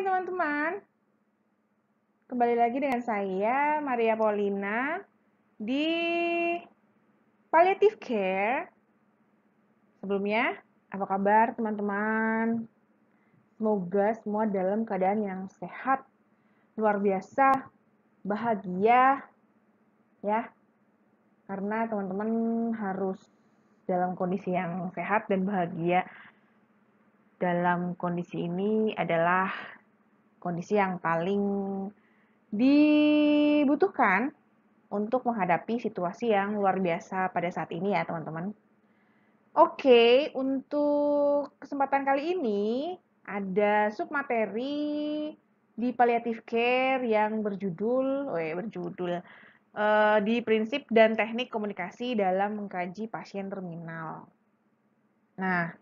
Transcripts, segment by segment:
Hai teman-teman, kembali lagi dengan saya Maria Paulina di Palliative Care. Sebelumnya, apa kabar teman-teman? Semoga semua dalam keadaan yang sehat, luar biasa, bahagia ya. Karena teman-teman harus dalam kondisi yang sehat dan bahagia. Dalam kondisi ini adalah kondisi yang paling dibutuhkan untuk menghadapi situasi yang luar biasa pada saat ini ya teman-teman. Oke, untuk kesempatan kali ini ada submateri di palliative care yang berjudul di prinsip dan teknik komunikasi dalam mengkaji pasien terminal. Nah,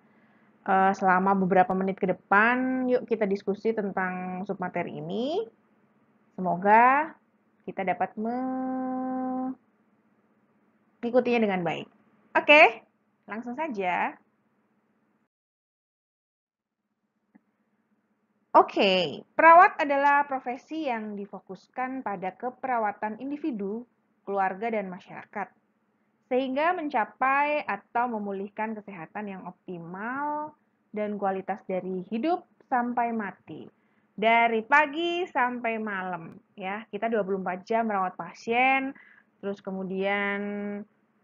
selama beberapa menit ke depan, yuk kita diskusi tentang submateri ini. Semoga kita dapat mengikutinya dengan baik. Oke, langsung saja. Oke, perawat adalah profesi yang difokuskan pada keperawatan individu, keluarga, dan masyarakat, sehingga mencapai atau memulihkan kesehatan yang optimal dan kualitas dari hidup sampai mati. Dari pagi sampai malam, ya, kita 24 jam merawat pasien, terus kemudian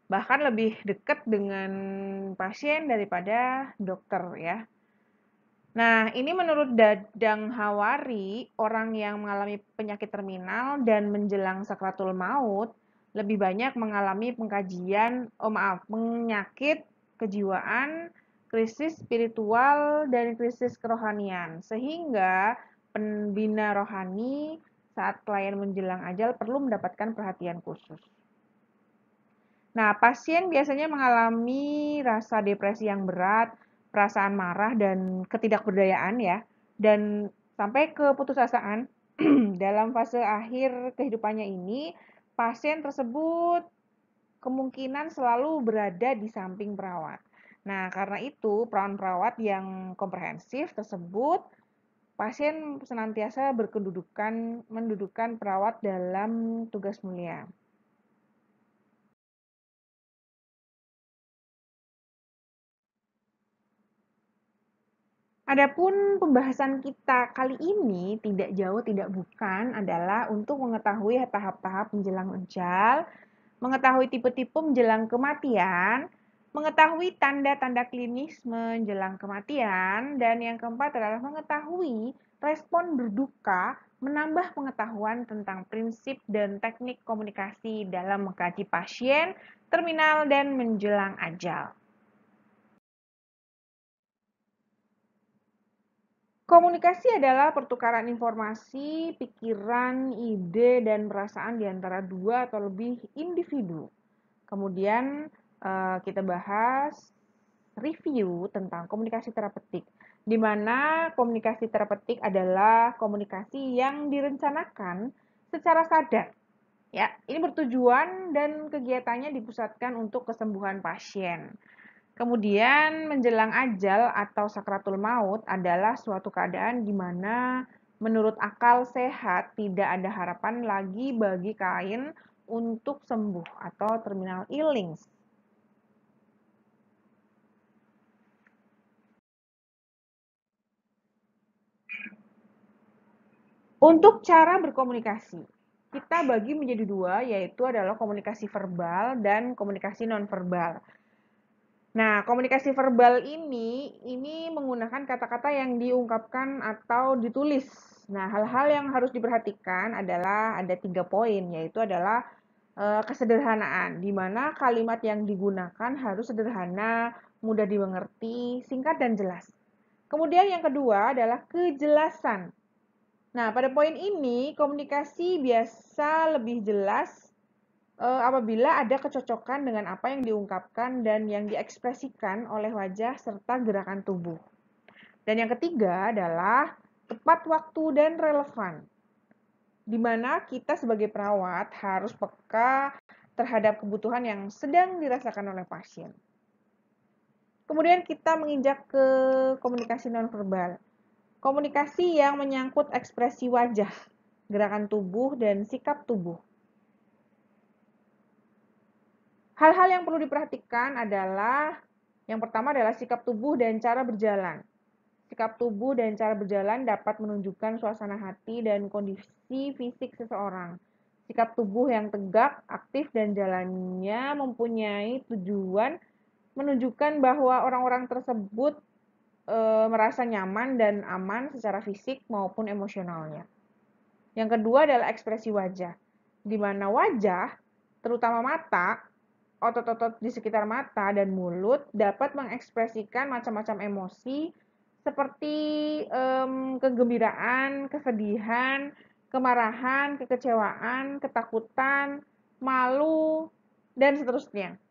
bahkan lebih dekat dengan pasien daripada dokter, ya. Nah, ini menurut Dadang Hawari, orang yang mengalami penyakit terminal dan menjelang sakratul maut lebih banyak mengalami penyakit kejiwaan, krisis spiritual, dan krisis kerohanian. Sehingga pembina rohani saat klien menjelang ajal perlu mendapatkan perhatian khusus. Nah, pasien biasanya mengalami rasa depresi yang berat, perasaan marah dan ketidakberdayaan ya, dan sampai keputusasaan. Dalam fase akhir kehidupannya ini, pasien tersebut kemungkinan selalu berada di samping perawat. Nah, karena itu peran perawat yang komprehensif tersebut, pasien senantiasa mendudukan perawat dalam tugas mulia. Adapun pembahasan kita kali ini tidak jauh tidak bukan adalah untuk mengetahui tahap-tahap menjelang ajal, mengetahui tipe-tipe menjelang kematian, mengetahui tanda-tanda klinis menjelang kematian, dan yang keempat adalah mengetahui respon berduka, menambah pengetahuan tentang prinsip dan teknik komunikasi dalam mengkaji pasien, terminal, dan menjelang ajal. Komunikasi adalah pertukaran informasi, pikiran, ide, dan perasaan di antara dua atau lebih individu. Kemudian kita bahas review tentang komunikasi terapeutik, di mana komunikasi terapeutik adalah komunikasi yang direncanakan secara sadar. Ya, ini bertujuan dan kegiatannya dipusatkan untuk kesembuhan pasien. Kemudian menjelang ajal atau sakratul maut adalah suatu keadaan di mana menurut akal sehat tidak ada harapan lagi bagi klien untuk sembuh atau terminal illness. Untuk cara berkomunikasi, kita bagi menjadi dua, yaitu adalah komunikasi verbal dan komunikasi nonverbal. Nah, komunikasi verbal ini menggunakan kata-kata yang diungkapkan atau ditulis. Nah, hal-hal yang harus diperhatikan adalah ada 3 poin, yaitu adalah kesederhanaan, di mana kalimat yang digunakan harus sederhana, mudah dimengerti, singkat dan jelas. Kemudian yang kedua adalah kejelasan. Nah, pada poin ini komunikasi biasa lebih jelas apabila ada kecocokan dengan apa yang diungkapkan dan yang diekspresikan oleh wajah serta gerakan tubuh. Dan yang ketiga adalah tepat waktu dan relevan, di mana kita sebagai perawat harus peka terhadap kebutuhan yang sedang dirasakan oleh pasien. Kemudian kita menginjak ke komunikasi nonverbal. Komunikasi yang menyangkut ekspresi wajah, gerakan tubuh, dan sikap tubuh. Hal-hal yang perlu diperhatikan adalah yang pertama adalah sikap tubuh dan cara berjalan. Sikap tubuh dan cara berjalan dapat menunjukkan suasana hati dan kondisi fisik seseorang. Sikap tubuh yang tegak, aktif, dan jalannya mempunyai tujuan menunjukkan bahwa orang-orang tersebut merasa nyaman dan aman secara fisik maupun emosionalnya. Yang kedua adalah ekspresi wajah, di mana wajah, terutama mata, otot-otot di sekitar mata dan mulut dapat mengekspresikan macam-macam emosi seperti kegembiraan, kesedihan, kemarahan, kekecewaan, ketakutan, malu, dan seterusnya.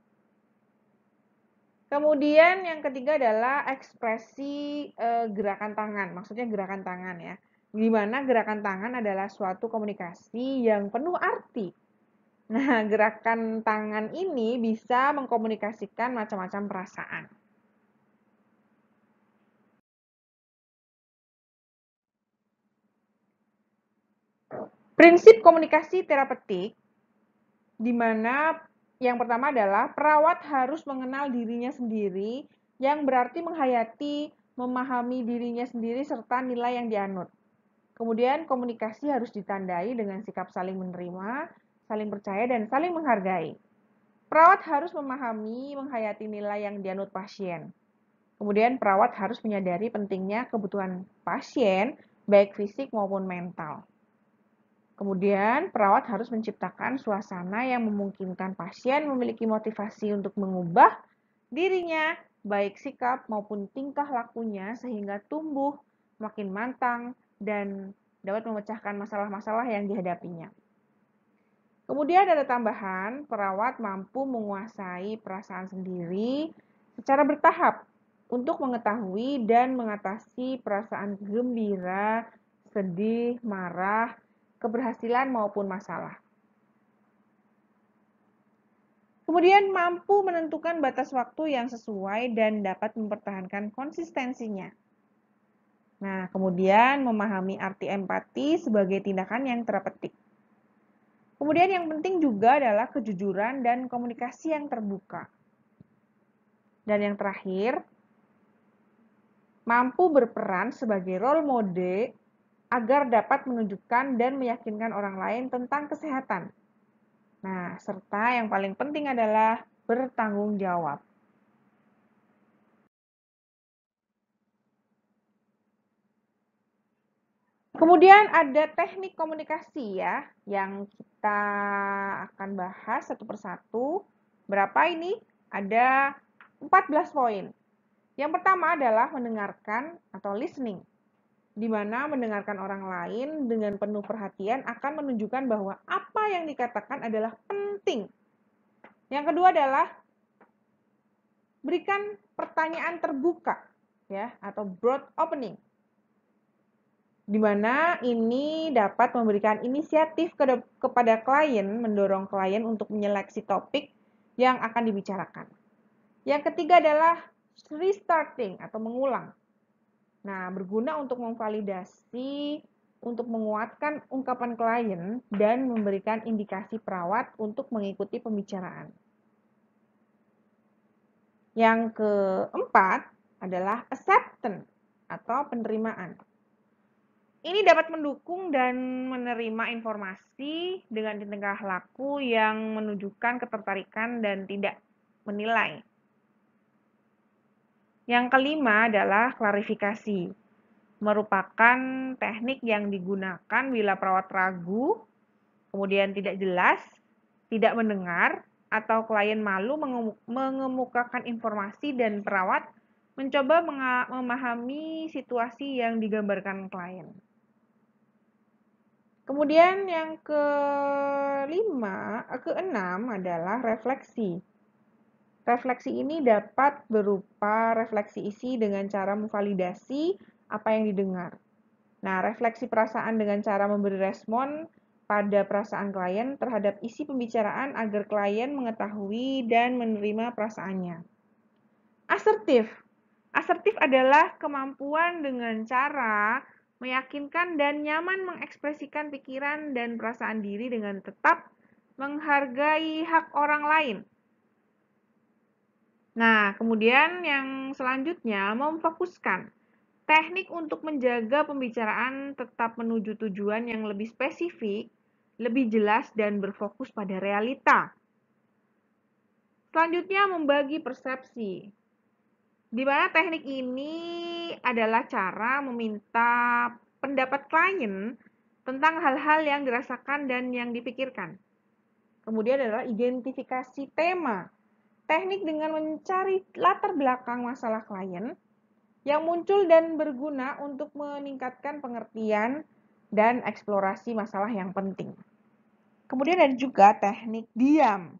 Kemudian yang ketiga adalah ekspresi gerakan tangan, maksudnya gerakan tangan ya. Di mana gerakan tangan adalah suatu komunikasi yang penuh arti. Nah, gerakan tangan ini bisa mengkomunikasikan macam-macam perasaan. Prinsip komunikasi terapeutik, di mana yang pertama adalah perawat harus mengenal dirinya sendiri, yang berarti menghayati, memahami dirinya sendiri, serta nilai yang dianut. Kemudian komunikasi harus ditandai dengan sikap saling menerima, saling percaya, dan saling menghargai. Perawat harus memahami, menghayati nilai yang dianut pasien. Kemudian perawat harus menyadari pentingnya kebutuhan pasien, baik fisik maupun mental. Kemudian, perawat harus menciptakan suasana yang memungkinkan pasien memiliki motivasi untuk mengubah dirinya, baik sikap maupun tingkah lakunya, sehingga tumbuh makin matang dan dapat memecahkan masalah-masalah yang dihadapinya. Kemudian ada tambahan, perawat mampu menguasai perasaan sendiri secara bertahap untuk mengetahui dan mengatasi perasaan gembira, sedih, marah, keberhasilan maupun masalah. Kemudian mampu menentukan batas waktu yang sesuai dan dapat mempertahankan konsistensinya. Nah, kemudian memahami arti empati sebagai tindakan yang terapeutik. Kemudian yang penting juga adalah kejujuran dan komunikasi yang terbuka. Dan yang terakhir, mampu berperan sebagai role model agar dapat menunjukkan dan meyakinkan orang lain tentang kesehatan. Nah, serta yang paling penting adalah bertanggung jawab. Kemudian ada teknik komunikasi ya, yang kita akan bahas satu persatu. Berapa ini? Ada 14 poin. Yang pertama adalah mendengarkan atau listening, di mana mendengarkan orang lain dengan penuh perhatian akan menunjukkan bahwa apa yang dikatakan adalah penting. Yang kedua adalah berikan pertanyaan terbuka ya, atau broad opening, di mana ini dapat memberikan inisiatif kepada klien, mendorong klien untuk menyeleksi topik yang akan dibicarakan. Yang ketiga adalah restarting atau mengulang. Nah, berguna untuk memvalidasi, untuk menguatkan ungkapan klien, dan memberikan indikasi perawat untuk mengikuti pembicaraan. Yang keempat adalah acceptance atau penerimaan. Ini dapat mendukung dan menerima informasi dengan tingkah laku yang menunjukkan ketertarikan dan tidak menilai. Yang kelima adalah klarifikasi, merupakan teknik yang digunakan bila perawat ragu, kemudian tidak jelas, tidak mendengar, atau klien malu mengemukakan informasi dan perawat mencoba memahami situasi yang digambarkan klien. Kemudian yang keenam adalah refleksi. Refleksi ini dapat berupa refleksi isi dengan cara memvalidasi apa yang didengar. Nah, refleksi perasaan dengan cara memberi respon pada perasaan klien terhadap isi pembicaraan agar klien mengetahui dan menerima perasaannya. Asertif Asertif adalah kemampuan dengan cara meyakinkan dan nyaman mengekspresikan pikiran dan perasaan diri dengan tetap menghargai hak orang lain. Nah, kemudian yang selanjutnya memfokuskan. Teknik untuk menjaga pembicaraan tetap menuju tujuan yang lebih spesifik, lebih jelas, dan berfokus pada realita. Selanjutnya, membagi persepsi. Di mana teknik ini adalah cara meminta pendapat klien tentang hal-hal yang dirasakan dan yang dipikirkan. Kemudian adalah identifikasi tema. Teknik dengan mencari latar belakang masalah klien yang muncul dan berguna untuk meningkatkan pengertian dan eksplorasi masalah yang penting. Kemudian ada juga teknik diam,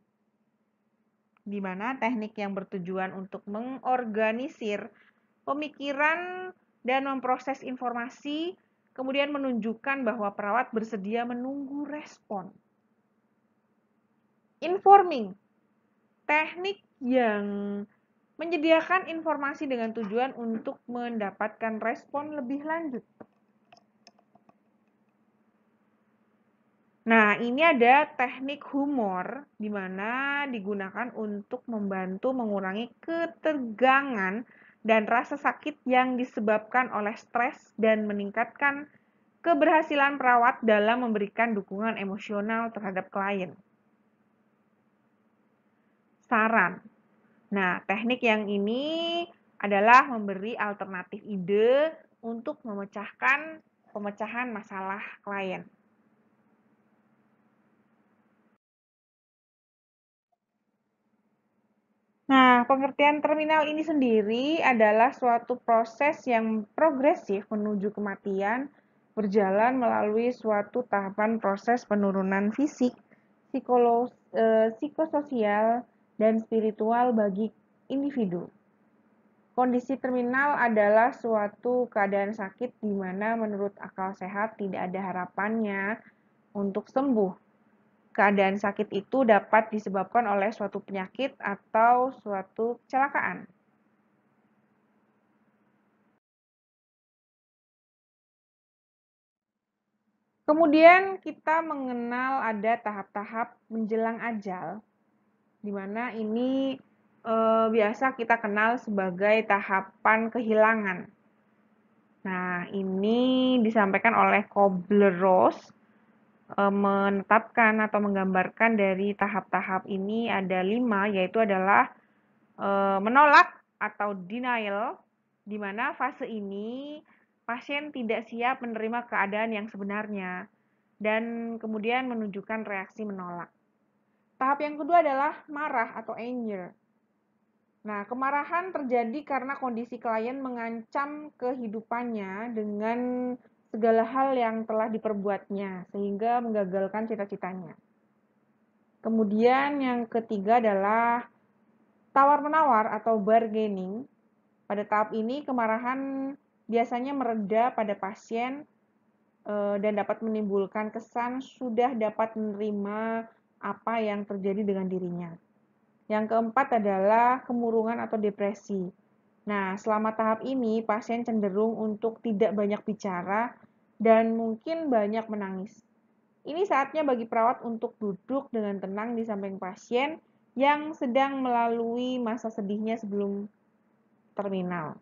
di mana teknik yang bertujuan untuk mengorganisir pemikiran dan memproses informasi, kemudian menunjukkan bahwa perawat bersedia menunggu respon. Informing, teknik yang menyediakan informasi dengan tujuan untuk mendapatkan respon lebih lanjut. Nah, ini ada teknik humor, di mana digunakan untuk membantu mengurangi ketegangan dan rasa sakit yang disebabkan oleh stres dan meningkatkan keberhasilan perawat dalam memberikan dukungan emosional terhadap klien. Saran. Nah, teknik yang ini adalah memberi alternatif ide untuk pemecahan masalah klien. Nah, pengertian terminal ini sendiri adalah suatu proses yang progresif menuju kematian, berjalan melalui suatu tahapan proses penurunan fisik, psikososial, dan spiritual bagi individu. Kondisi terminal adalah suatu keadaan sakit di mana menurut akal sehat tidak ada harapannya untuk sembuh. Keadaan sakit itu dapat disebabkan oleh suatu penyakit atau suatu kecelakaan. Kemudian kita mengenal ada tahap-tahap menjelang ajal, di mana ini biasa kita kenal sebagai tahapan kehilangan. Nah, ini disampaikan oleh Kubler-Ross, menetapkan atau menggambarkan dari tahap-tahap ini ada 5, yaitu adalah menolak atau denial, di mana fase ini pasien tidak siap menerima keadaan yang sebenarnya dan kemudian menunjukkan reaksi menolak. Tahap yang kedua adalah marah atau anger. Nah, kemarahan terjadi karena kondisi klien mengancam kehidupannya dengan segala hal yang telah diperbuatnya, sehingga menggagalkan cita-citanya. Kemudian yang ketiga adalah tawar-menawar atau bargaining. Pada tahap ini, kemarahan biasanya mereda pada pasien dan dapat menimbulkan kesan sudah dapat menerima apa yang terjadi dengan dirinya. Yang keempat adalah kemurungan atau depresi. Nah, selama tahap ini, pasien cenderung untuk tidak banyak bicara dan mungkin banyak menangis. Ini saatnya bagi perawat untuk duduk dengan tenang di samping pasien yang sedang melalui masa sedihnya sebelum terminal.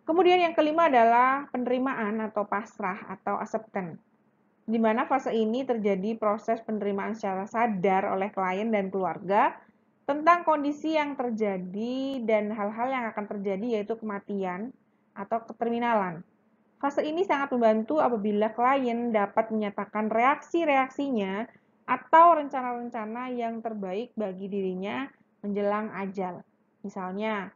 Kemudian yang kelima adalah penerimaan atau pasrah atau acceptance, di mana fase ini terjadi proses penerimaan secara sadar oleh klien dan keluarga tentang kondisi yang terjadi dan hal-hal yang akan terjadi, yaitu kematian atau keterminalan. Fase ini sangat membantu apabila klien dapat menyatakan reaksi-reaksinya atau rencana-rencana yang terbaik bagi dirinya menjelang ajal. Misalnya,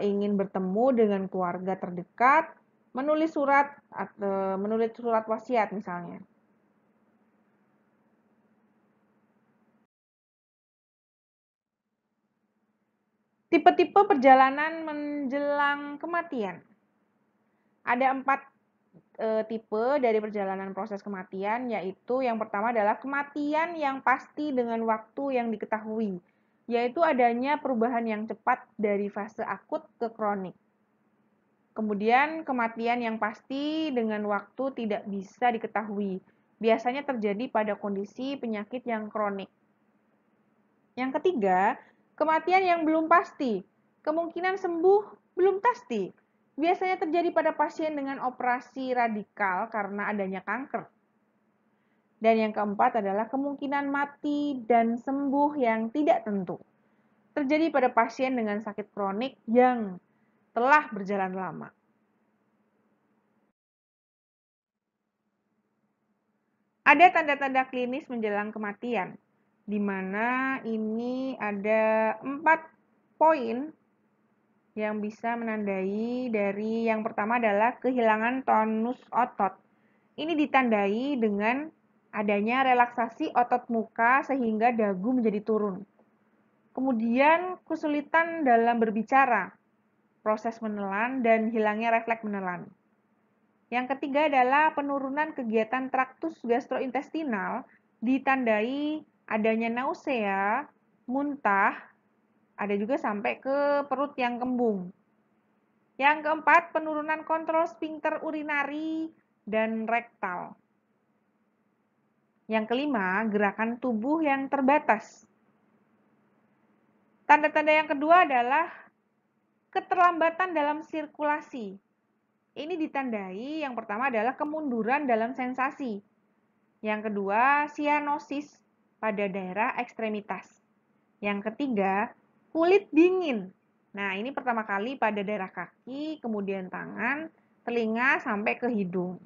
ingin bertemu dengan keluarga terdekat, menulis surat wasiat misalnya. Tipe-tipe perjalanan menjelang kematian. Ada 4 tipe dari perjalanan proses kematian, yaitu yang pertama adalah kematian yang pasti dengan waktu yang diketahui. yaitu adanya perubahan yang cepat dari fase akut ke kronik. Kemudian kematian yang pasti dengan waktu tidak bisa diketahui. Biasanya terjadi pada kondisi penyakit yang kronik. Yang ketiga, kematian yang belum pasti. Kemungkinan sembuh belum pasti. Biasanya terjadi pada pasien dengan operasi radikal karena adanya kanker. Dan yang keempat adalah kemungkinan mati dan sembuh yang tidak tentu. Terjadi pada pasien dengan sakit kronik yang telah berjalan lama. Ada tanda-tanda klinis menjelang kematian, di mana ini ada 4 poin yang bisa menandai. Dari yang pertama adalah kehilangan tonus otot. Ini ditandai dengan adanya relaksasi otot muka sehingga dagu menjadi turun. Kemudian kesulitan dalam berbicara, proses menelan, dan hilangnya refleks menelan. Yang ketiga adalah penurunan kegiatan traktus gastrointestinal, ditandai adanya nausea, muntah, ada juga sampai ke perut yang kembung. Yang keempat, penurunan kontrol sphinkter urinari dan rektal. Yang kelima, gerakan tubuh yang terbatas. Tanda-tanda yang kedua adalah keterlambatan dalam sirkulasi. Ini ditandai yang pertama adalah kemunduran dalam sensasi. Yang kedua, sianosis pada daerah ekstremitas. Yang ketiga, kulit dingin. Nah, ini pertama kali pada daerah kaki, kemudian tangan, telinga, sampai ke hidung.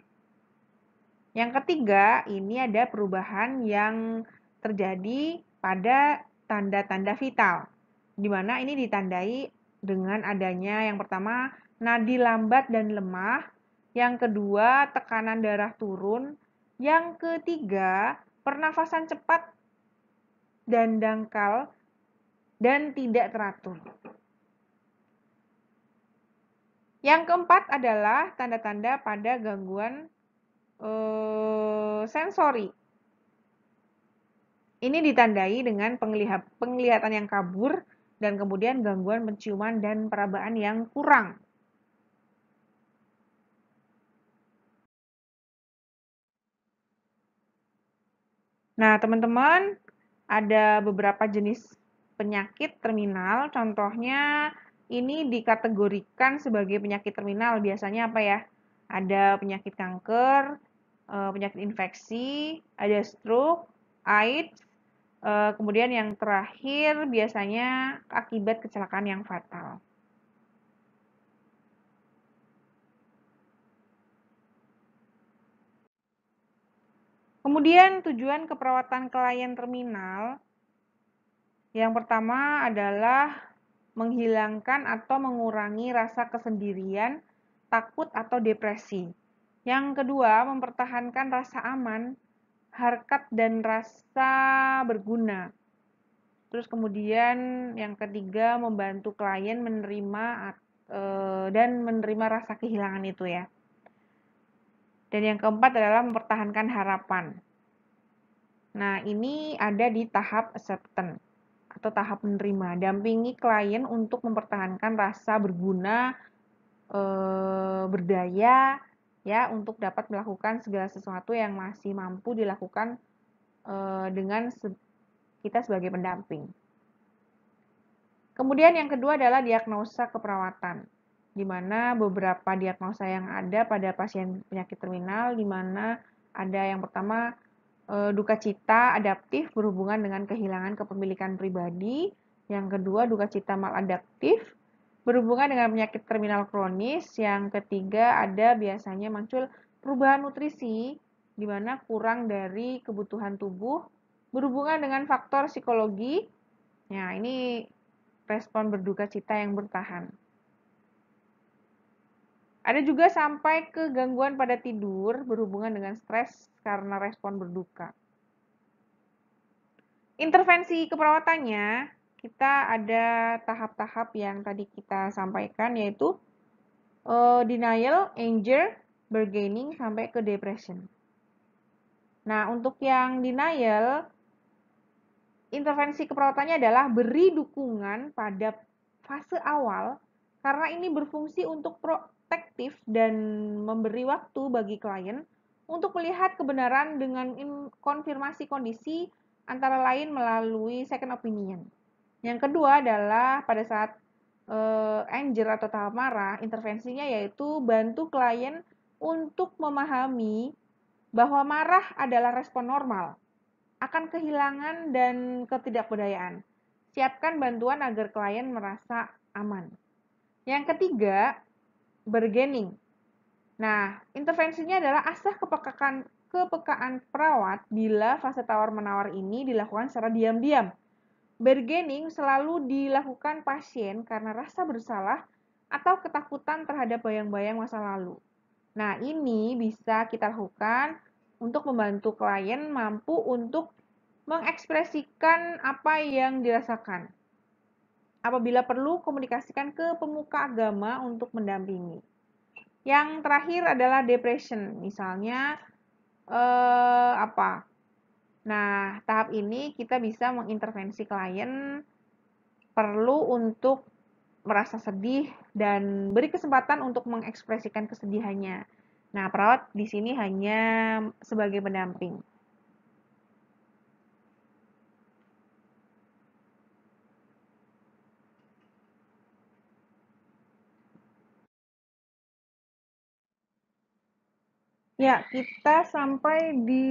Yang ketiga, ini ada perubahan yang terjadi pada tanda-tanda vital, di mana ini ditandai dengan adanya yang pertama, nadi lambat dan lemah, yang kedua, tekanan darah turun, yang ketiga, pernafasan cepat dan dangkal dan tidak teratur. Yang keempat adalah tanda-tanda pada gangguan sensori. Ini ditandai dengan penglihatan yang kabur dan kemudian gangguan penciuman dan perabaan yang kurang. Nah, teman-teman, ada beberapa jenis penyakit terminal. Contohnya ini dikategorikan sebagai penyakit terminal. Biasanya apa ya? Ada penyakit kanker, penyakit infeksi, ada stroke, AIDS, kemudian yang terakhir biasanya akibat kecelakaan yang fatal. Kemudian tujuan keperawatan klien terminal yang pertama adalah menghilangkan atau mengurangi rasa kesendirian, takut atau depresi. Yang kedua, mempertahankan rasa aman, harkat dan rasa berguna. Terus kemudian yang ketiga, membantu klien menerima dan menerima rasa kehilangan itu ya. Dan yang keempat adalah mempertahankan harapan. Nah, ini ada di tahap acceptance atau tahap menerima. Dampingi klien untuk mempertahankan rasa berguna, berdaya, ya, untuk dapat melakukan segala sesuatu yang masih mampu dilakukan dengan kita sebagai pendamping. Kemudian yang kedua adalah diagnosa keperawatan, di mana beberapa diagnosa yang ada pada pasien penyakit terminal, di mana ada yang pertama duka cita adaptif berhubungan dengan kehilangan kepemilikan pribadi, yang kedua duka cita maladaptif berhubungan dengan penyakit terminal kronis, yang ketiga ada biasanya muncul perubahan nutrisi, di mana kurang dari kebutuhan tubuh berhubungan dengan faktor psikologi. Nah, ini respon berduka cita yang bertahan. Ada juga sampai ke gangguan pada tidur berhubungan dengan stres karena respon berduka. Intervensi keperawatannya, kita ada tahap-tahap yang tadi kita sampaikan, yaitu denial, anger, bargaining, sampai ke depression. Nah, untuk yang denial, intervensi keperawatannya adalah beri dukungan pada fase awal karena ini berfungsi untuk protektif dan memberi waktu bagi klien untuk melihat kebenaran dengan konfirmasi kondisi antara lain melalui second opinion. Yang kedua adalah pada saat anger atau tahap marah, intervensinya yaitu bantu klien untuk memahami bahwa marah adalah respon normal akan kehilangan dan ketidakberdayaan. Siapkan bantuan agar klien merasa aman. Yang ketiga, bargaining. Nah, intervensinya adalah asah kepekaan perawat bila fase tawar-menawar ini dilakukan secara diam-diam. Bargaining selalu dilakukan pasien karena rasa bersalah atau ketakutan terhadap bayang-bayang masa lalu. Nah, ini bisa kita lakukan untuk membantu klien mampu untuk mengekspresikan apa yang dirasakan. Apabila perlu, komunikasikan ke pemuka agama untuk mendampingi. Yang terakhir adalah depression, misalnya apa? Nah, tahap ini kita bisa mengintervensi klien perlu untuk merasa sedih dan beri kesempatan untuk mengekspresikan kesedihannya. Nah, perawat di sini hanya sebagai pendamping. Ya, kita sampai di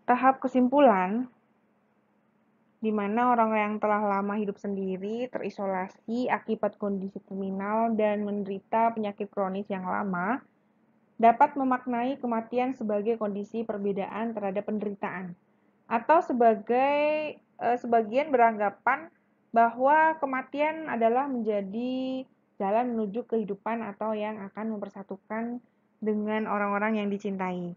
tahap kesimpulan, di mana orang yang telah lama hidup sendiri, terisolasi akibat kondisi terminal, dan menderita penyakit kronis yang lama, dapat memaknai kematian sebagai kondisi perbedaan terhadap penderitaan. Atau sebagian beranggapan bahwa kematian adalah menjadi jalan menuju kehidupan atau yang akan mempersatukan dengan orang-orang yang dicintai.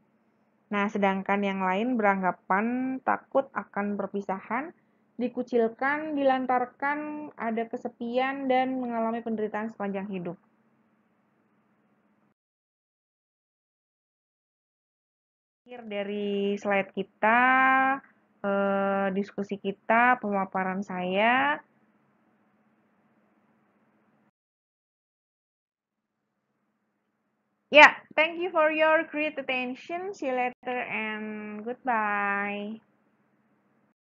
Nah, sedangkan yang lain beranggapan takut akan perpisahan, dikucilkan, dilantarkan, ada kesepian, dan mengalami penderitaan sepanjang hidup. Akhir dari slide kita, diskusi kita, pemaparan saya. Yeah, thank you for your great attention. See you later and goodbye.